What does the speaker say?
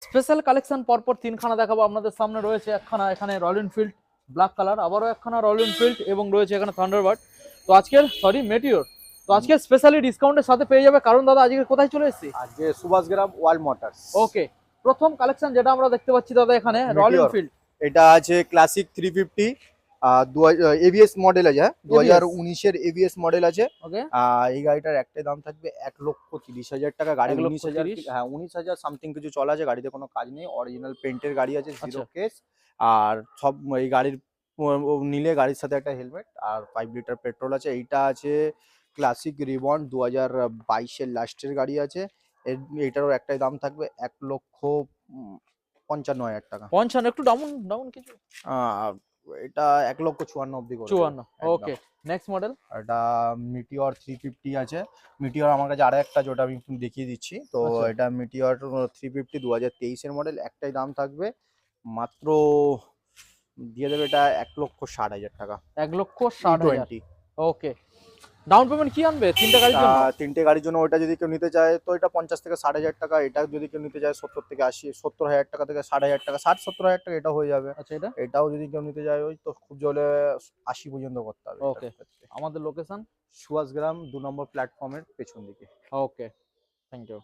Special collection পরপর তিনখানা দেখাবো আপনাদের সামনে। রয়েছে একখানা এখানে রয়্যাল এনফিল্ড ব্ল্যাক কালার, আবারও একখানা রয়্যাল এনফিল্ড, এবং রয়েছে এখানে থান্ডারবার্ড। তো আজকের মেটিওর। তো আজকে স্পেশালি ডিসকাউন্টের সাথে পেয়ে যাবে, কারণ দাদা আজকে কোথায় চলে এসেছি? আজকে সুভাষগ্রাম ওয়ার্ল্ড মোটরস। ওকে, প্রথম কালেকশন যেটা আমরা দেখতে পাচ্ছি দাদা এখানে রয়্যাল মিটিওর, এনফিল্ড। এটা আছে ক্লাসিক 350, এবিএস মডেল আছে, হ্যাঁ 2019-এর এবিএস মডেল আছে। ওকে, এই গাড়িটার একটাই দাম থাকবে 1,30,000 টাকা। গাড়ি 19,000, 1,30,000। হ্যাঁ 19,000 সামথিং কিছু চলা আছে। গাড়িতে কোনো কাজ নেই, অরিজিনাল পেন্টের গাড়ি আছে, আচ্ছা, জিরো কেস। আর সব এই গাড়ির নিলে গাড়ির সাথে একটা হেলমেট আর 5 লিটার পেট্রোল আছে। এইটা আছে ক্লাসিক রিবন, 2022-এর লাস্টের গাড়ি আছে। এইটারও একটাই দাম থাকবে 1,55,000 টাকা। 55, একটু ডাউন ডাউন কিছু। আহ, এটা 1,54,000 অব্দি করে দেবো 54। একদম। ওকে, নেক্সট মডেল। এটা মিটিওর 350 আছে। মিটিওর আমার কাছে আরো একটা যেটা আমি দেখিয়ে দিচ্ছি। তো আচ্ছা, এটা মিটিওর 350 2023-এর মডেল। একটাই দাম থাকবে মাত্র, দিয়ে দেবে এটা 1,60,000 টাকা। 1,60,000। E20। ওকে, ডাউন পেমেন্ট কি আনবে তিনটা গাড়ির জন্য? তিনটে গাড়ির জন্য ওইটা যদি কেউ নিতে চায় তো এটা 50 থেকে 60,000 টাকা। এটা যদি কেউ নিতে চায় 70 থেকে 80, 70,000 টাকা থেকে 60,000 টাকা, 60-70,000 টাকা এটা হয়ে যাবে। আচ্ছা, এটা এটাও যদি কেউ নিতে চায় ওই তো খুব জলে 80 পর্যন্ত করতে হবে এটার ওকে। ক্ষেত্রে। আমাদের লোকেশন। সুভাষগ্রাম 2 নম্বর প্ল্যাটফর্মের পেছন দিকে। ওকে, থ্যাংক ইউ।